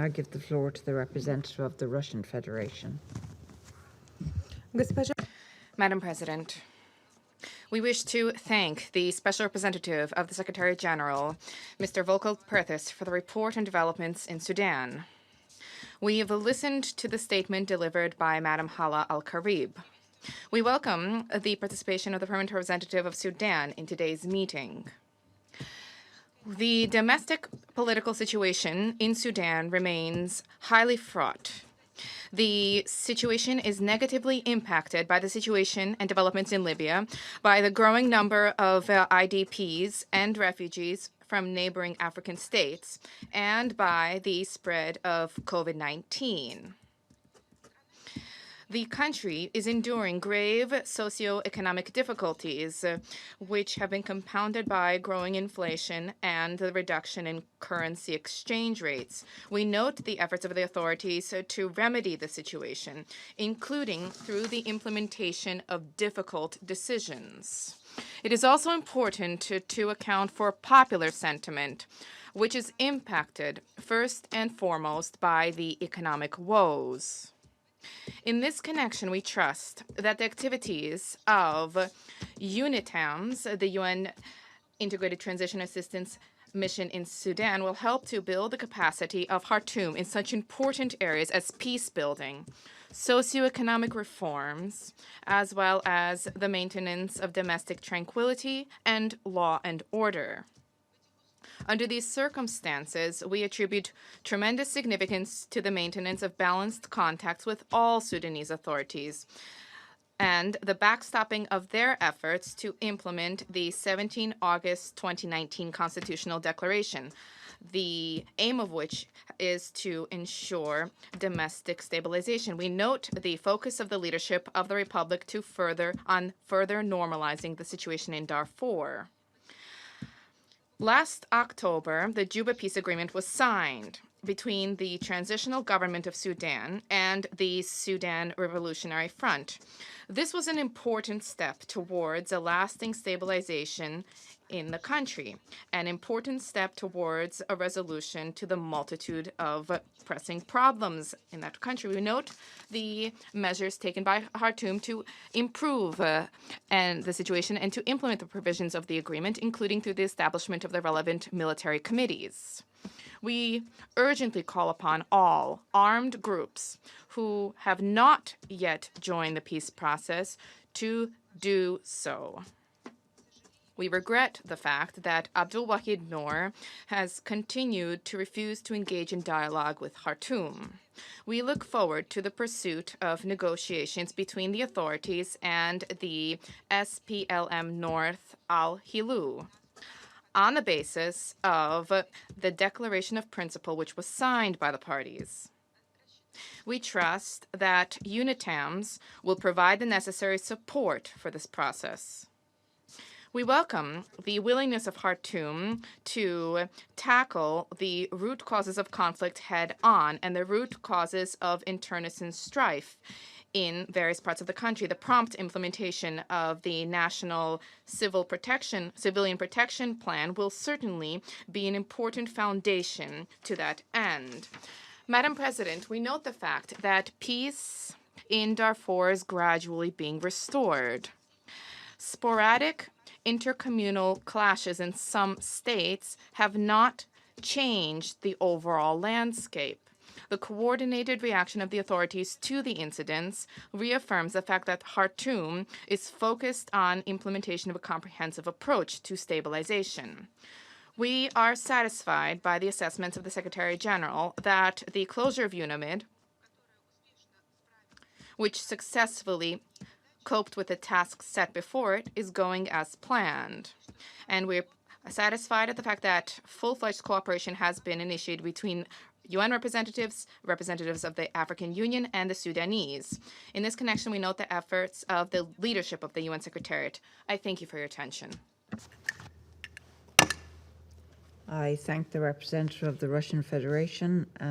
now give the floor to the representative of the Russian Federation. Madam President, we wish to thank the Special Representative of the Secretary General, Mr. Volker Perthes, for the report on developments in Sudan. We have listened to the statement delivered by Madam Hala Al-Karib. We welcome the participation of the Permanent Representative of Sudan in today's meeting. The domestic political situation in Sudan remains highly fraught. The situation is negatively impacted by the situation and developments in Libya, by the growing number of IDPs and refugees from neighboring African states, and by the spread of COVID-19. The country is enduring grave socioeconomic difficulties, which have been compounded by growing inflation and the reduction in currency exchange rates. We note the efforts of the authorities to remedy the situation, including through the implementation of difficult decisions. It is also important to account for popular sentiment, which is impacted first and foremost by the economic woes. In this connection, we trust that the activities of UNITAMS, the UN Integrated Transition Assistance Mission in Sudan, will help to build the capacity of Khartoum in such important areas as peace building, socioeconomic reforms, as well as the maintenance of domestic tranquility and law and order. Under these circumstances, we attribute tremendous significance to the maintenance of balanced contacts with all Sudanese authorities and the backstopping of their efforts to implement the 17 August 2019 Constitutional Declaration, the aim of which is to ensure domestic stabilization. We note the focus of the leadership of the Republic to further normalizing the situation in Darfur. Last October, the Juba Peace Agreement was signed between the Transitional Government of Sudan and the Sudan Revolutionary Front. This was an important step towards a lasting stabilization in the country, an important step towards a resolution to the multitude of pressing problems in that country. We note the measures taken by Khartoum to improve the situation and to implement the provisions of the agreement, including through the establishment of the relevant military committees. We urgently call upon all armed groups who have not yet joined the peace process to do so. We regret the fact that Abdul Wahid Noor has continued to refuse to engage in dialogue with Khartoum. We look forward to the pursuit of negotiations between the authorities and the SPLM North al-Hilu on the basis of the Declaration of Principle, which was signed by the parties. We trust that UNITAMS will provide the necessary support for this process. We welcome the willingness of Khartoum to tackle the root causes of conflict head-on and the root causes of internecine strife in various parts of the country. The prompt implementation of the National Civilian Protection Plan will certainly be an important foundation to that end. Madam President, we note the fact that peace in Darfur is gradually being restored. Sporadic intercommunal clashes in some states have not changed the overall landscape. The coordinated reaction of the authorities to the incidents reaffirms the fact that Khartoum is focused on implementation of a comprehensive approach to stabilization. We are satisfied by the assessments of the Secretary General that the closure of UNAMID, which successfully coped with the tasks set before it, is going as planned. And we're satisfied at the fact that full-fledged cooperation has been initiated between UN representatives of the African Union, and the Sudanese. In this connection, we note the efforts of the leadership of the UN Secretariat. I thank you for your attention. I thank the representative of the Russian Federation and